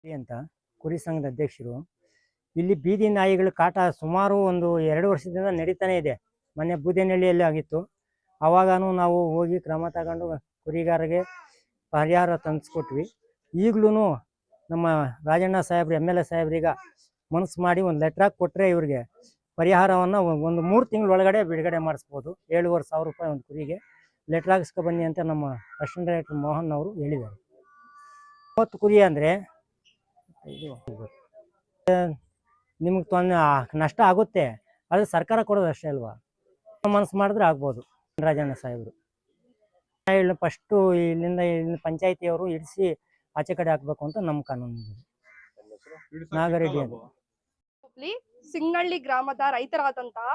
ಅಂತ ಕುರಿ ಸಂಘದ ಅಧ್ಯಕ್ಷರು. ಇಲ್ಲಿ ಬೀದಿ ನಾಯಿಗಳ ಕಾಟ ಸುಮಾರು ಒಂದು 2 ವರ್ಷದಿಂದ ನಡೀತಾನೆ ಇದೆ. ಮೊನ್ನೆ ಬೂದೇನಹಳ್ಳಿಯಲ್ಲಿ ಆಗಿತ್ತು. ಅವಾಗೂ ನಾವು ಹೋಗಿ ಕ್ರಮ ತಗೊಂಡು ಕುರಿಗಾರರಿಗೆ ಪರಿಹಾರ ತಂದಿಸ್ಕೊಟ್ವಿ. ಈಗಲೂ ನಮ್ಮ ರಾಜಣ್ಣ ಸಾಹೇಬ್ರು MLA ಸಾಹೇಬ್ರೀಗ ಮನಸ್ಸು ಮಾಡಿ ಒಂದು ಲೆಟ್ರ್ ಹಾಕಿ ಕೊಟ್ಟರೆ ಇವ್ರಿಗೆ ಪರಿಹಾರವನ್ನು ಒಂದು 3 ತಿಂಗಳ ಒಳಗಡೆ ಬಿಡುಗಡೆ ಮಾಡಿಸ್ಬೋದು. 7,500 ರೂಪಾಯಿ ಒಂದು ಕುರಿಗೆ ಲೆಟ್ರ್ ಹಾಕಿಸ್ಕೊ ಬನ್ನಿ ಅಂತ ನಮ್ಮ ಅಸಿಸ್ಟೆಂಟ್ ಡೈರೆಕ್ಟರ್ ಮೋಹನ್ ಅವರು ಹೇಳಿದ್ದಾರೆ. 30 ಕುರಿ ಅಂದರೆ ನಿಮಗೆ ನಷ್ಟ ಆಗುತ್ತೆ, ಆದರೆ ಸರ್ಕಾರ ಕೊಡೋದು ಅಷ್ಟೇ ಅಲ್ವಾ. ಮನಸ್ಸು ಮಾಡಿದ್ರೆ ಆಗ್ಬೋದು. ರಾಜಣ್ಣ ಸಾಹೇಬರು ಫಸ್ಟು ಇಲ್ಲಿಂದ ಪಂಚಾಯಿತಿಯವರು ಇಡಿಸಿ ಆಚೆ ಕಡೆ ಹಾಕಬೇಕು ಅಂತ ನಮ್ಮ ಕಾನೂನು. ನಾಗರೆಡ್ಡಿ ಅಂತ ಸಿಂಗನಹಳ್ಳಿ ಗ್ರಾಮದ ರೈತರಾದಂತಹ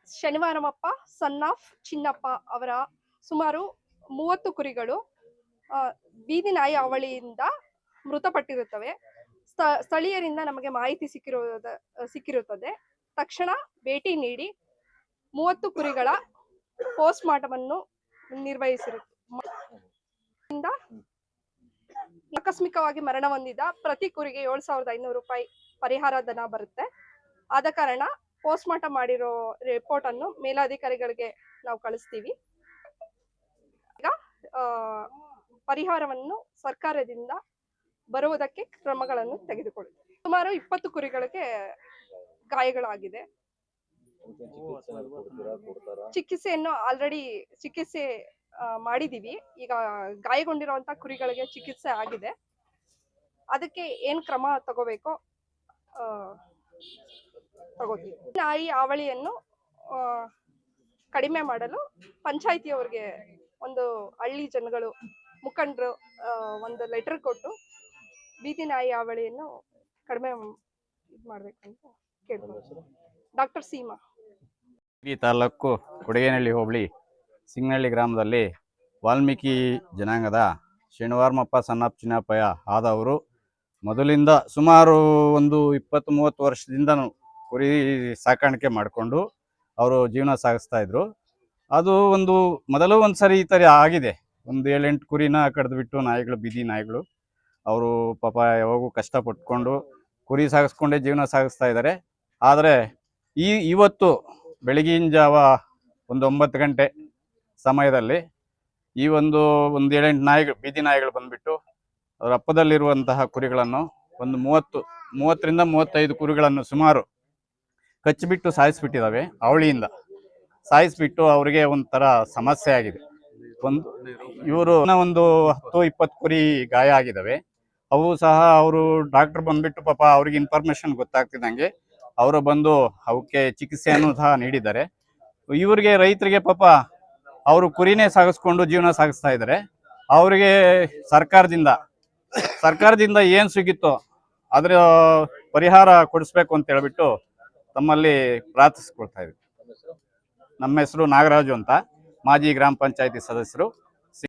ಶನಿವಾರಮಪ್ಪ ಸನ್ ಆಫ್ ಚಿನ್ನಪ್ಪ ಅವರ ಸುಮಾರು 30 ಕುರಿಗಳು ಬೀದಿ ನಾಯಿ ಅವಳಿಯಿಂದ ಮೃತಪಟ್ಟಿರುತ್ತವೆ. ಸ್ಥಳೀಯರಿಂದ ನಮಗೆ ಮಾಹಿತಿ ಸಿಕ್ಕಿರುತ್ತದೆ. ತಕ್ಷಣ ಭೇಟಿ ನೀಡಿ 30 ಕುರಿಗಳ ಪೋಸ್ಟ್ ಮಾರ್ಟಮ್ ಅನ್ನು ನಿರ್ವಹಿಸಿರುತ್ತದೆ. ಆಕಸ್ಮಿಕವಾಗಿ ಮರಣ ಹೊಂದಿದ ಪ್ರತಿ ಕುರಿಗೆ 7,500 ರೂಪಾಯಿ ಪರಿಹಾರ ಧನ ಬರುತ್ತೆ. ಆದ ಕಾರಣ ಪೋಸ್ಟ್ ಮಾರ್ಟಮ್ ಮಾಡಿರೋ ರಿಪೋರ್ಟ್ ಅನ್ನು ಮೇಲಾಧಿಕಾರಿಗಳಿಗೆ ನಾವು ಕಳಿಸ್ತೀವಿ. ಈಗ ಪರಿಹಾರವನ್ನು ಸರ್ಕಾರದಿಂದ ಬರುವುದಕ್ಕೆ ಕ್ರಮಗಳನ್ನು ತೆಗೆದುಕೊಳ್ಳುತ್ತೇವೆ. ಸುಮಾರು 20 ಕುರಿಗಳಿಗೆ ಗಾಯಗಳಾಗಿದೆ. ಚಿಕಿತ್ಸೆಯನ್ನು ಆಲ್ರೆಡಿ ಮಾಡಿದೀವಿ. ಈಗ ಗಾಯಗೊಂಡಿರುವಂತ ಕುರಿಗಳಿಗೆ ಚಿಕಿತ್ಸೆ ಆಗಿದೆ. ಅದಕ್ಕೆ ಏನ್ ಕ್ರಮ ತಗೋಬೇಕೋ ತಗೋತೀವಿ. ನಾಯಿ ಹಾವಳಿಯನ್ನು ಕಡಿಮೆ ಮಾಡಲು ಪಂಚಾಯಿತಿಯವರಿಗೆ ಒಂದು ಹಳ್ಳಿ ಜನಗಳು ಮುಖಂಡರು ಒಂದು ಲೆಟರ್ ಕೊಟ್ಟು ಬೀದಿ ನಾಯಿ ಹಾವಳಿಯನ್ನು ಕಡಿಮೆ ಮಾಡ್ಬೇಕು ಅಂತ ಕೇಳ್ಬೋದು. ಡಾಕ್ಟರ್ ಸೀಮಾ. ತಾಲೂಕು ಕೊಡಗೇನಹಳ್ಳಿ ಹೋಬಳಿ ಸಿಂಗನಹಳ್ಳಿ ಗ್ರಾಮದಲ್ಲಿ ವಾಲ್ಮೀಕಿ ಜನಾಂಗದ ಶನಿವಾರಮಪ್ಪ ಸನ್ ಆಫ್ ಚಿನ್ನಪ್ಪಯ್ಯ ಆದವರು ಮೊದಲಿಂದ ಸುಮಾರು ಒಂದು 20-30 ವರ್ಷದಿಂದ ಕುರಿ ಸಾಕಾಣಿಕೆ ಮಾಡಿಕೊಂಡು ಅವರು ಜೀವನ ಸಾಗಿಸ್ತಾ ಇದ್ರು. ಅದು ಮೊದಲು ಒಂದು ಸರಿ ಈ ಥರ ಆಗಿದೆ. ಒಂದು 7-8 ಕುರಿನ ಕಡ್ದುಬಿಟ್ಟು ನಾಯಿಗಳು, ಬೀದಿ ನಾಯಿಗಳು, ಅವರು ಪಾಪ ಯಾವಾಗೂ ಕಷ್ಟಪಟ್ಕೊಂಡು ಕುರಿ ಸಾಗಿಸ್ಕೊಂಡೇ ಜೀವನ ಸಾಗಿಸ್ತಾ ಇದ್ದಾರೆ. ಆದರೆ ಇವತ್ತು ಬೆಳಗಿನ ಜಾವ ಒಂದು 9 ಗಂಟೆ ಸಮಯದಲ್ಲಿ ಈ ಒಂದು 7-8 ನಾಯಿಗಳು, ಬೀದಿ ನಾಯಿಗಳು ಬಂದುಬಿಟ್ಟು ಅವರ ಅಪ್ಪದಲ್ಲಿರುವಂತಹ ಕುರಿಗಳನ್ನು ಒಂದು 30ರಿಂದ 35 ಕುರಿಗಳನ್ನು ಸುಮಾರು ಕಚ್ಚಿಬಿಟ್ಟು ಸಾಯಿಸಿಬಿಟ್ಟಿದ್ದಾವೆ. ಅವಳಿಯಿಂದ ಸಾಯಿಸಿಬಿಟ್ಟು ಅವರಿಗೆ ಒಂಥರ ಸಮಸ್ಯೆ ಆಗಿದೆ. ಇವರು ಒಂದು 10-20 ಕುರಿ ಗಾಯ ಆಗಿದ್ದಾವೆ. ಅವು ಸಹ ಅವರು ಡಾಕ್ಟರ್ ಬಂದುಬಿಟ್ಟು ಪಾಪ ಅವ್ರಿಗೆ ಇನ್ಫಾರ್ಮೇಷನ್ ಗೊತ್ತಾಗ್ತಿದ್ದಂಗೆ ಅವರು ಬಂದು ಅವಕ್ಕೆ ಚಿಕಿತ್ಸೆಯನ್ನು ಸಹ ನೀಡಿದ್ದಾರೆ. ಇವರಿಗೆ ರೈತರಿಗೆ ಪಾಪ ಅವರು ಕುರಿನೇ ಸಾಗಿಸ್ಕೊಂಡು ಜೀವನ ಸಾಗಿಸ್ತಾ ಇದ್ದಾರೆ. ಅವರಿಗೆ ಸರ್ಕಾರದಿಂದ ಏನು ಸಿಗುತ್ತೋ ಅದರ ಪರಿಹಾರ ಕೊಡಿಸ್ಬೇಕು ಅಂತ ಹೇಳ್ಬಿಟ್ಟು ತಮ್ಮಲ್ಲಿ ಪ್ರಾರ್ಥಿಸ್ಕೊಳ್ತಾ ಇದ್ದೀವಿ. ನಮ್ಮ ಹೆಸರು ನಾಗರಾಜು ಅಂತ, ಮಾಜಿ ಗ್ರಾಮ ಪಂಚಾಯತಿ ಸದಸ್ಯರು.